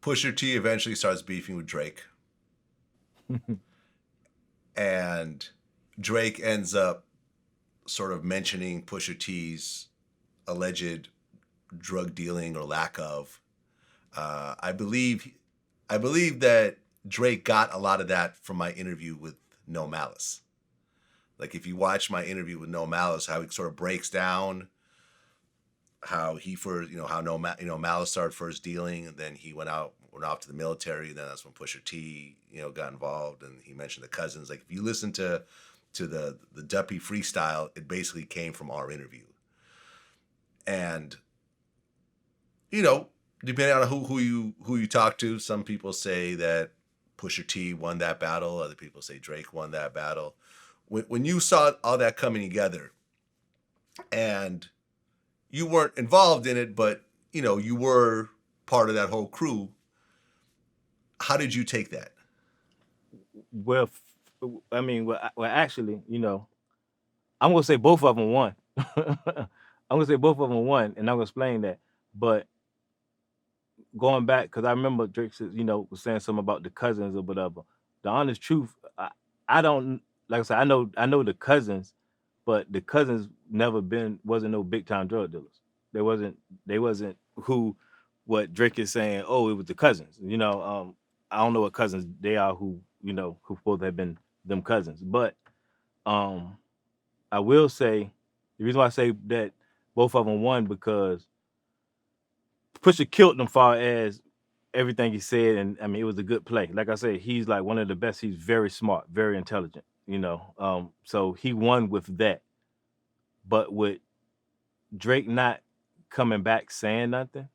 Pusha T eventually starts beefing with Drake, and Drake ends up sort of mentioning Pusha T's alleged drug dealing or lack of. I believe that Drake got a lot of that from my interview with No Malice. Like if you watch my interview with No Malice, how he sort of breaks down how he first, how Malice started first dealing, and then he went off to the military, and then that's when Pusha T, got involved, and he mentioned the cousins. Like if you listen to the Duppy freestyle, it basically came from our interview, and depending on who you talk to, some people say that Pusha T won that battle, other people say Drake won that battle. When you saw all that coming together, and you weren't involved in it, but you were part of that whole crew. How did you take that? Well, actually, I'm gonna say both of them won. I'm gonna say both of them won, and I'm gonna explain that. But going back, because I remember Drake says, was saying something about the cousins or whatever. The honest truth, I don't like I said, I know the cousins, but the cousins wasn't no big time drug dealers. They wasn't who what Drake is saying. Oh, it was the cousins. I don't know what cousins they are who supposed to have been them cousins, but um, I will say the reason why I say that both of them won because Pusha killed them far as everything he said, and I mean it was a good play. Like I said, he's like one of the best. He's very smart, very intelligent. So he won with that. But with Drake not coming back saying nothing,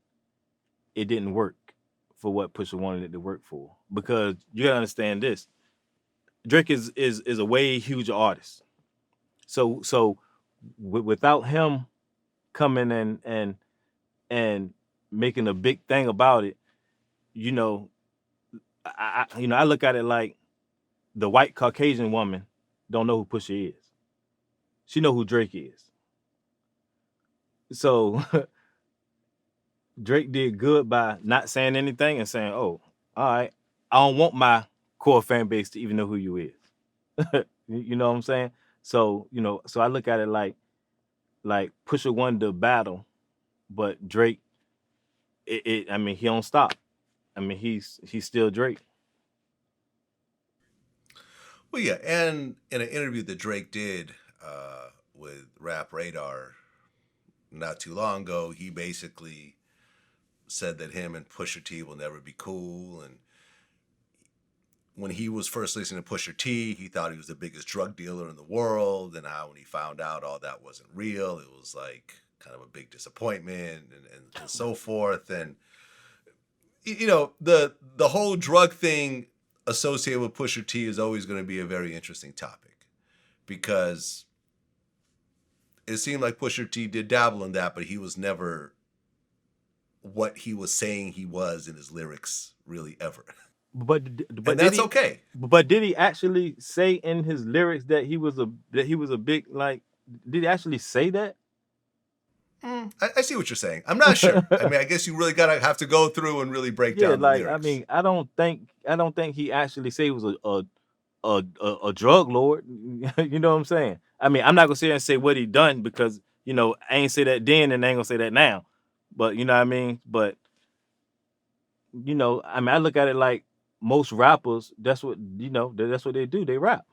it didn't work for what Pusha wanted it to work for. Because you gotta understand this: Drake is a way huge artist. So without him coming and making a big thing about it, you know, I look at it like the white Caucasian woman don't know who Pusha is. She know who Drake is. So Drake did good by not saying anything and saying, "Oh, all right, I don't want my core fan base to even know who you is." You know what I'm saying? So so I look at it like Pusha won the battle, but Drake, I mean, he don't stop. I mean, he's still Drake. Well, yeah, and in an interview that Drake did with Rap Radar not too long ago, he basically said that him and Pusha T will never be cool. And when he was first listening to Pusha T, he thought he was the biggest drug dealer in the world, and how when he found out all that wasn't real, it was like kind of a big disappointment, and so forth. And the whole drug thing associated with Pusha T is always going to be a very interesting topic, because it seemed like Pusha T did dabble in that, but he was never what he was saying he was in his lyrics really ever. But And did that's he? okay. But did he actually say in his lyrics that he was a big like? Did he actually say that? I see what you're saying. I'm not sure. I mean, I guess you really gotta have to go through and really break Yeah, down the like I lyrics. mean, I don't think he actually said he was a drug lord. You know what I'm saying? I mean, I'm not gonna sit here and say what he done because I ain't say that then and I ain't gonna say that now. But you know what I mean? But I mean, I look at it like most rappers. That's what that's what they do. They rap.